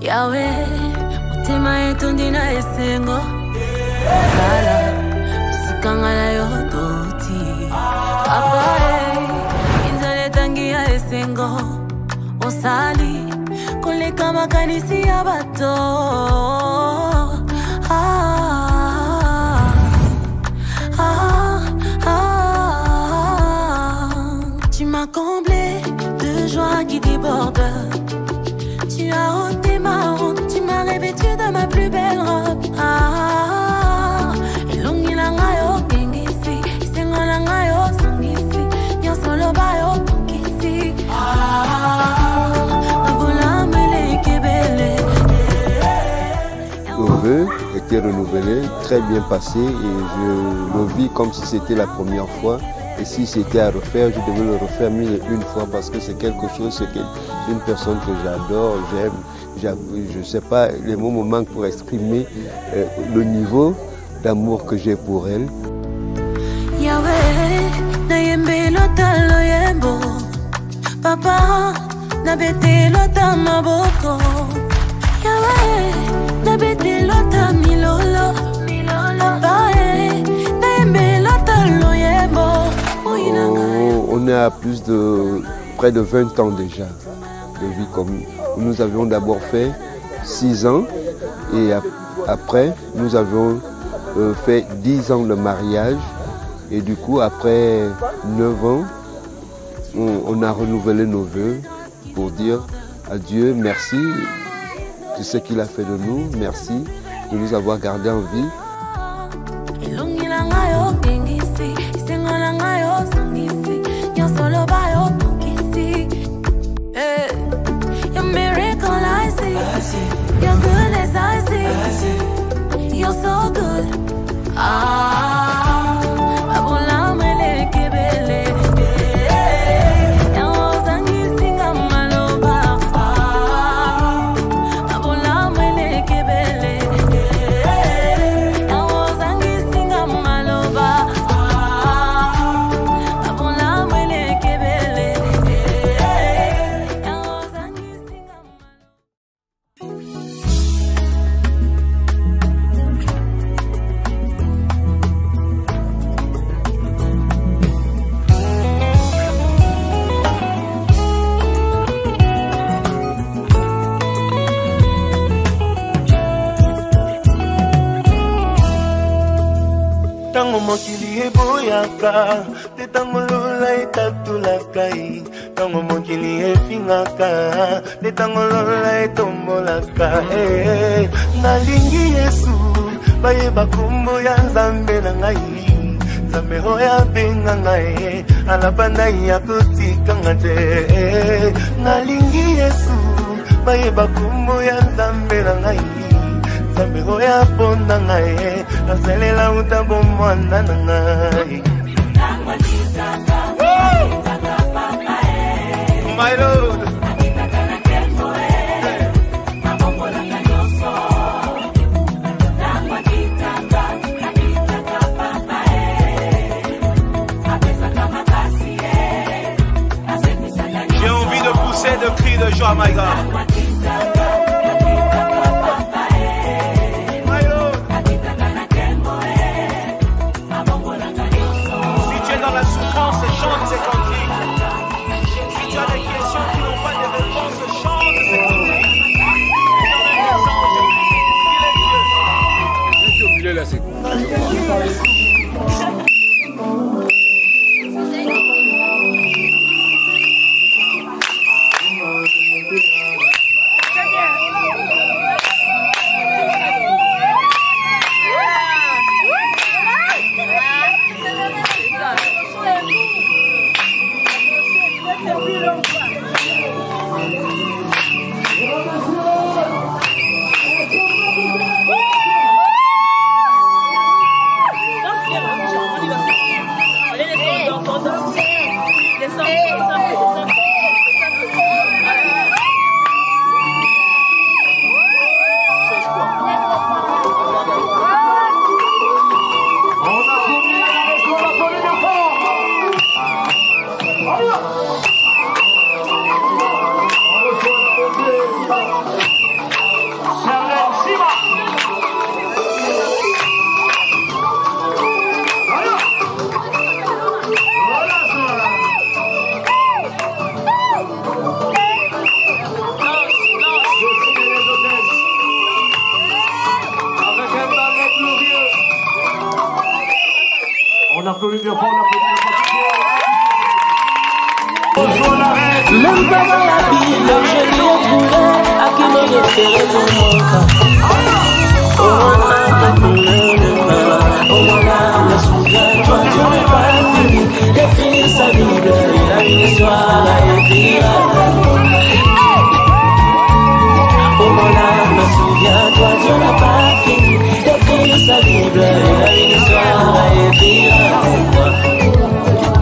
Yahweh, mutima yetu ndina esengo Kala, musikangala yototi Papa inzale tangi ya esengo Osali, kuleka makanisi ya bato Tu m'as comblé de joie qui déborde. Tu as ôté ma honte, tu m'as revêtu de ma plus belle robe. Elongi langa yo gengisi, isengo langa yo sangisi, nyo solo ba yo tokisi. Mabola mele kebele. Le vœu était renouvelé, très bien passé et je le vis comme si c'était la première fois. Et si c'était à refaire, je devais le refaire 1001 fois parce que c'est quelque chose, c'est une personne que j'adore, j'aime, je ne sais pas, les mots me manquent pour exprimer le niveau d'amour que j'ai pour elle. Yahweh, nayembe lota loyembo, papa, nabete lota maboko. Yahweh, nabete lota milolo, bae, nayembe lota loyembo. On est à plus de près de 20 ans déjà de vie commune. Nous avions d'abord fait 6 ans et après nous avions fait 10 ans de mariage et du coup après 9 ans on a renouvelé nos vœux pour dire à Dieu merci de ce qu'il a fait de nous, merci de nous avoir gardés en vie. Your miracle I see, your goodness I see, you're so good. Mabola mele kebele, yaozangi singa maloba. Mabola mele kebele, yaozangi singa maloba. Mabola mele kebele. Tango mokili eboyaka, te tango lola etatulakai. Tango mokili efingaka, te tango lola etombolaka. Nalingi Yesu, bayeba kombo ya Nzambe na ngai. Nzambe oya benga ngai, alabanda ya kotika ngate. Nalingi Yesu, bayeba kombo ya Nzambe na ngai. Nzambe oya ponda ngai, azelela utambo mwana na ngai. My Lord. J'ai envie de pousser de cris de joie, my God. Chante ces cantiques. Si tu as des questions qui n'ont pas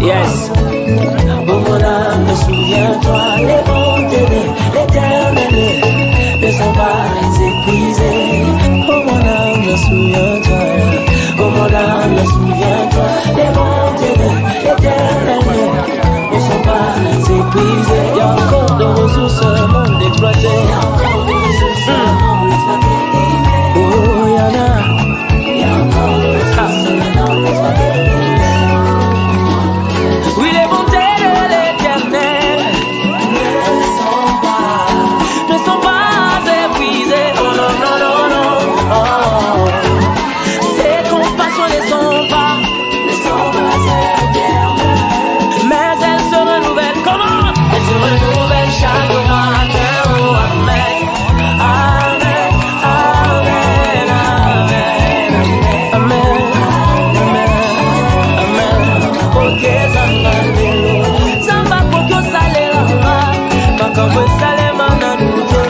Yes. Oh mon âme, souviens-toi, les bontés de l'éternel ne sont pas épuisées. Oh mon âme, souviens-toi. Oh mon âme, souviens-toi, les bontés de l'éternel ne sont pas épuisées. Il y a encore de ressources non exploitées. Oh, il y en a. Il y a encore de ressources non exploitées. Oui, les bontés de l'éternel ne sont pas épuisées. Oh non, non, non, non. Oh. Ses compassions ne sont pas éternelles. Mais elles se renouvellent. Comment? Elles se renouvellent chaque matin. Oh, amen. Amen. Amen. Amen. Amen. Amen. Amen. Ok, ça va. Samba kokyo salela makambo salema na nuzo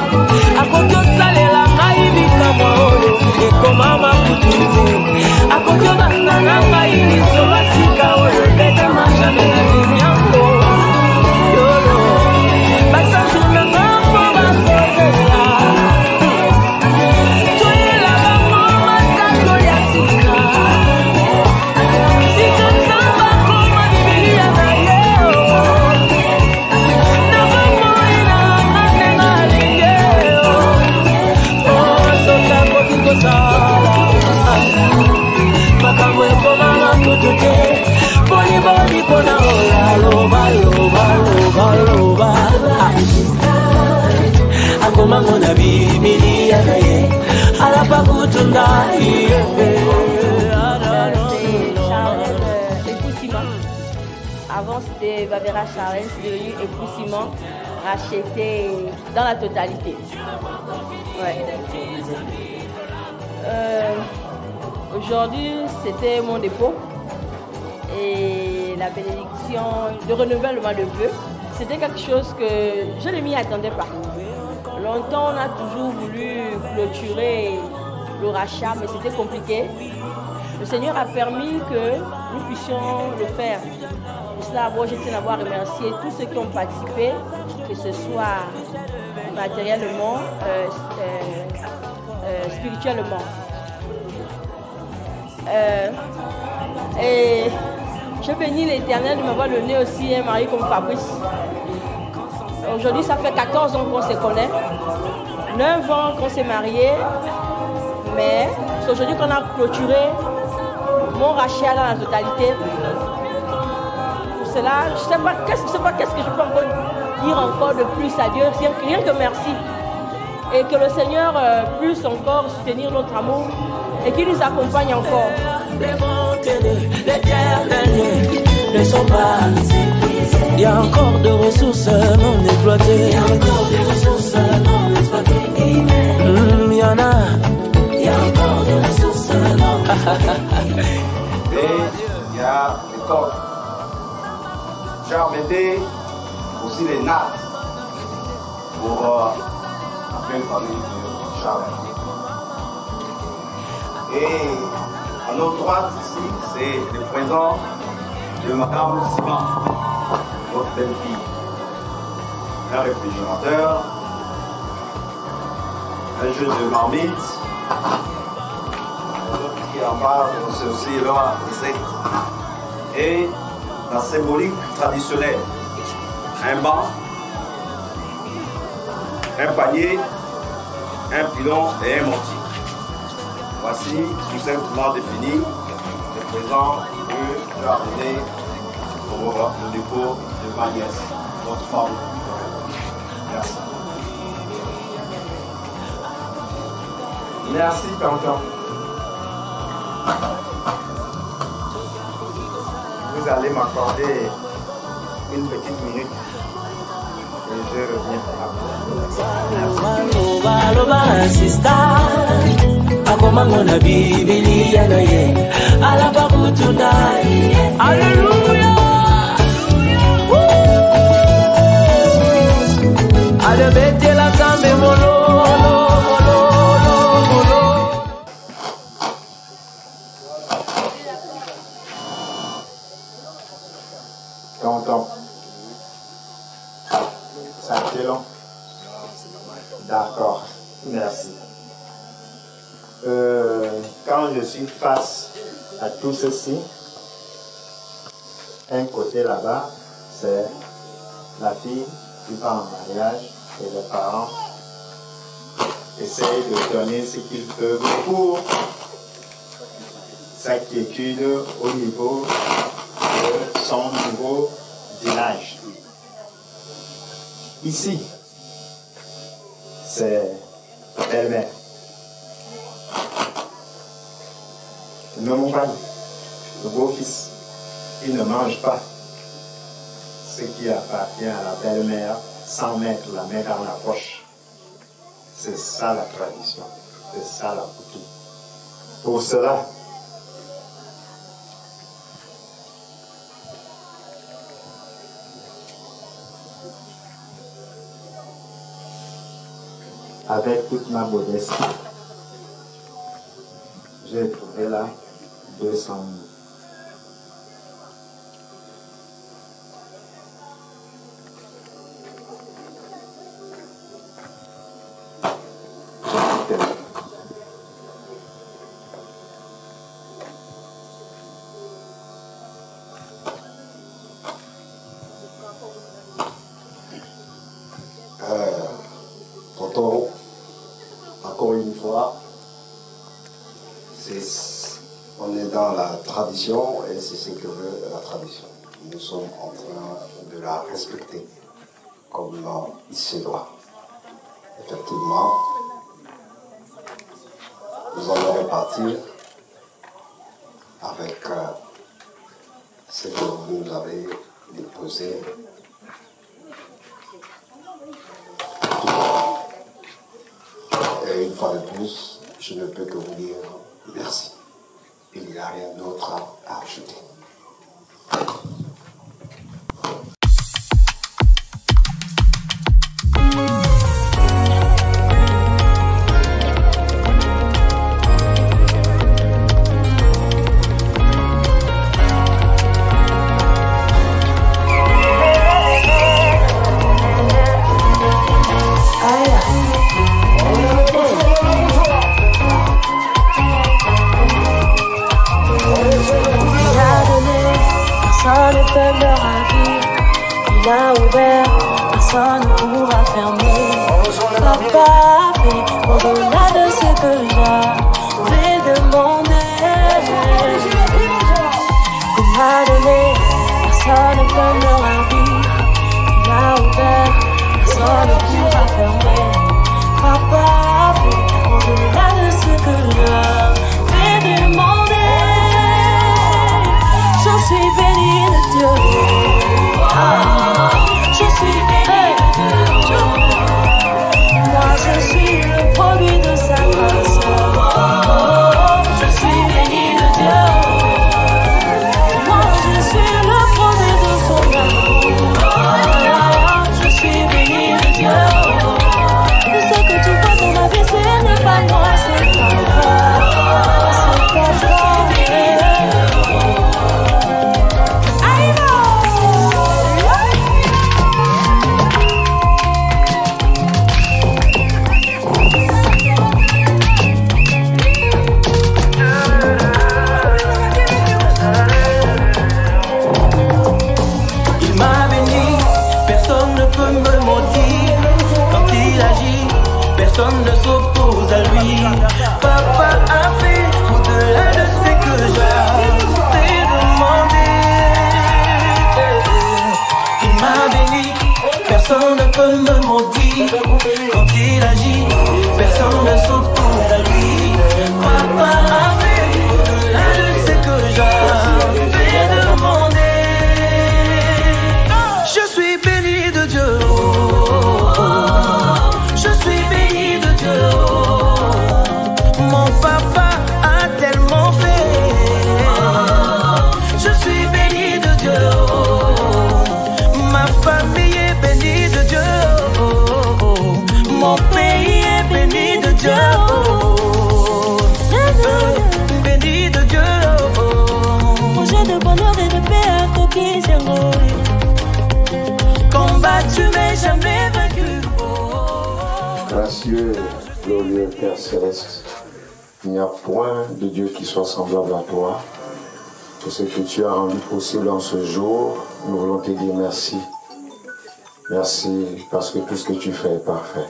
akokyo salela maibi kama oyo ekoma makutuze akokyo banana maibi somasika oyo beta majame na dinyango yolo basantu na ngambo bakozela toyela bango matako ya sika sika samba koma bibilia na yeo. Avant c'était Bavera Charles, c'est devenu Époux Simon, racheté dans la totalité. Ouais. Aujourd'hui, c'était mon dépôt et la bénédiction, le renouvellement de vœux. C'était quelque chose que je ne m'y attendais pas. Longtemps, on a toujours voulu clôturer le rachat, mais c'était compliqué. Le Seigneur a permis que nous puissions le faire. Pour cela, je tiens à remercier tous ceux qui ont participé, que ce soit matériellement, spirituellement. Et je bénis l'Éternel de m'avoir donné aussi un mari comme Fabrice. Aujourd'hui, ça fait 14 ans qu'on se connaît, 9 ans qu'on s'est mariés, mais c'est aujourd'hui qu'on a clôturé mon rachat dans la totalité. Pour cela, je ne sais pas qu'est-ce que je peux encore dire encore de plus à Dieu, rien que merci. Et que le Seigneur puisse encore soutenir notre amour et qu'il nous accompagne encore. Les montées de l'éternel ne sont pas épuisées. Il y a encore de ressources non exploitées. Il y a encore de ressources non exploitées. Il y en a. Il y a encore de ressources non exploitées. Et il y a les cordes. J'ai embêté aussi les nattes pour la même famille de Charles. Et à notre droite ici, c'est le présent de Madame Simon, notre belle-fille. Un réfrigérateur, un jeu de marmite, l'autre qui est en bas, c'est aussi leur recette. Et la symbolique traditionnelle, un banc, un panier, un pilon et un mortier. Voici succinctement défini le présent que je vais amener pour le dépôt de ma nièce, votre femme. Merci. Merci, tonton. Vous allez m'accorder une petite minute et je reviens après. Merci. sister. Akomango na Biblia na ye. Alababu tonight. Hallelujah. Alebete la tambe molo. Tonton. Ça a été long? D'accord, merci. Quand je suis face à tout ceci, un côté là-bas, c'est la fille qui part en mariage et les parents essayent de donner ce qu'ils peuvent pour sa quiétude au niveau de son nouveau village. Ici, c'est la belle-mère. Le montagne, le beau-fils, il ne mange pas ce qui appartient à la belle-mère sans mettre la main dans la poche. C'est ça la tradition, c'est ça la coutume. Pour cela, avec toute ma modestie, j'ai trouvé là 200 000. Tonton, encore une fois, on est dans la tradition et c'est ce que veut la tradition. Nous sommes en train de la respecter comme il se doit. Effectivement, nous allons repartir avec ce que vous nous avez déposé. Et une fois de plus, je ne peux que vous dire merci. Il n'y a rien d'autre à ajouter. Personne ne peut me ravir. Il a ouvert, personne ne pourra fermer. Papa fait au-delà de ce que j'avais demandé. Il m'a donné, personne ne peut me ravir. Il a ouvert, personne ne pourra fermer. Papa fait au-delà de ce que j'avais demandé. Je suis béni de Dieu. Je suis béni de Dieu. Moi je suis le produit de sa grâce. Je suis béni de Dieu. Moi je suis le produit de son amour. Je suis béni de Dieu. Tout ce que tu vois dans ma vie, ce n'est pas moi, c'est pas toi. C'est pas toi. Personne ne s'oppose à lui. Papa a fait au-delà de ce que j'avais demandé. Il m'a béni, personne ne peut me maudire. Quand il agit, personne ne s'oppose à lui. Papa a fait au-delà de ce que j'avais demandé. Je suis béni de Dieu. Je suis béni de Dieu. aux lieux, Père Céleste. Il n'y a point de Dieu qui soit semblable à toi. Pour ce que tu as rendu possible en ce jour, nous voulons te dire merci. Merci parce que tout ce que tu fais est parfait.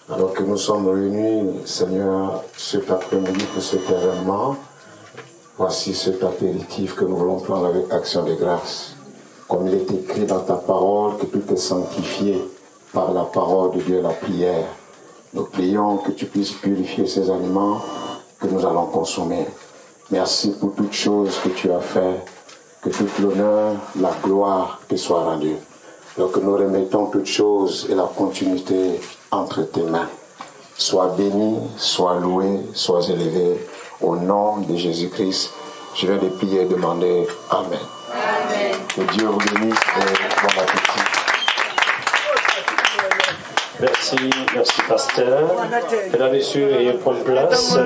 Alors que nous sommes réunis, Seigneur, cet après-midi pour cet événement, voici cet apéritif que nous voulons prendre avec action de grâce. Comme il est écrit dans ta parole, que tout est sanctifié par la parole de Dieu et la prière. Nous prions que tu puisses purifier ces aliments que nous allons consommer. Merci pour toutes choses que tu as fait, que tout l'honneur, la gloire te soit rendue. Donc nous remettons toutes choses et la continuité entre tes mains. Sois béni, sois loué, sois élevé. Au nom de Jésus-Christ, je viens de prier et demander Amen. Amen. Que Dieu vous bénisse et bon appétit. Merci, merci pasteur. Mesdames, messieurs, ayez prendre place.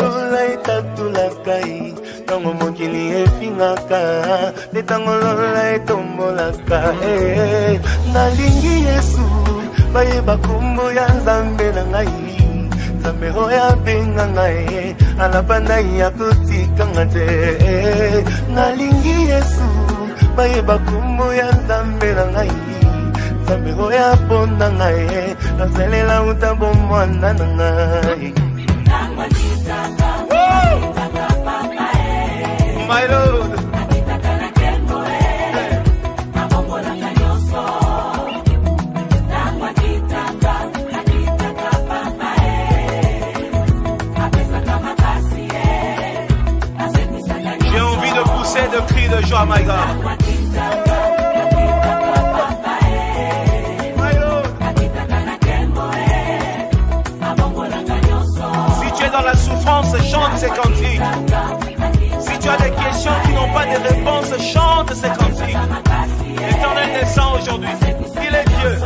My Lord. J'ai envie de pousser de cris de joie, my God. Dans la souffrance, chante ces cantiques. Si tu as des questions qui n'ont pas de réponse, chante ces cantiques. L'Éternel descend aujourd'hui. Il est Dieu.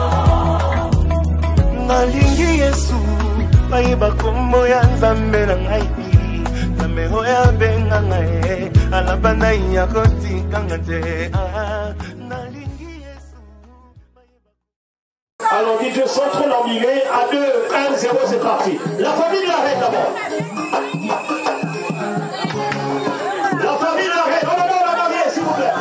Alors, DJ Centre l'emmener à 2, 1, 0, c'est parti. La famille de la reine d'abord. La famille de la reine. Oh non, non, la mariée, s'il vous plaît.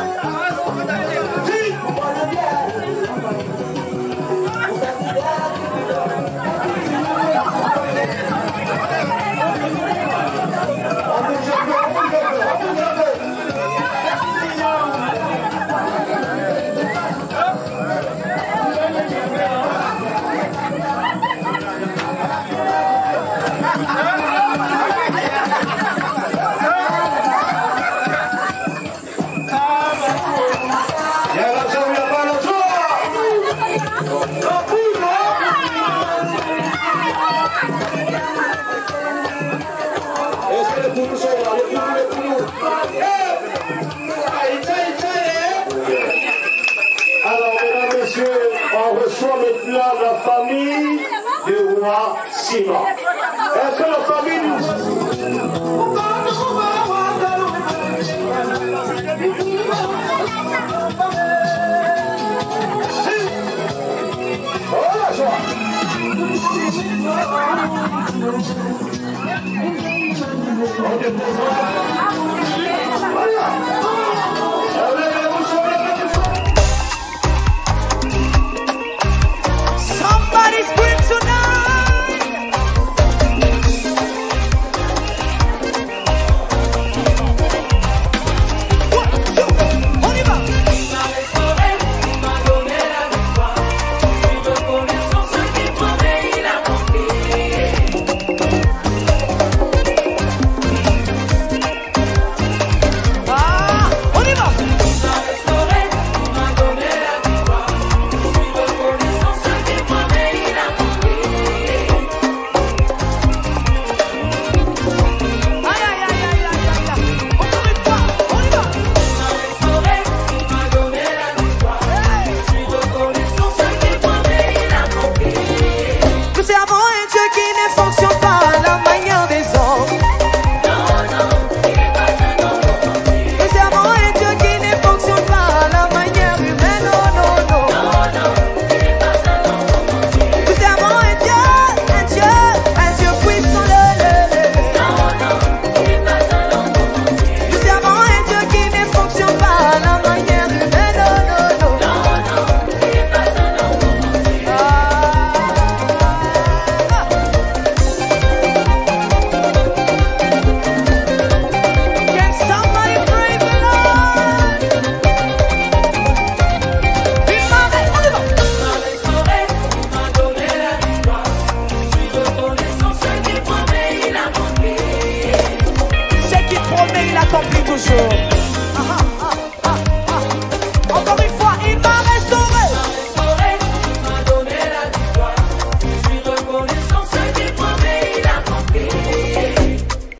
Maintenant la famille du roi Simon. Est-ce que la famille oh la joie. On dépose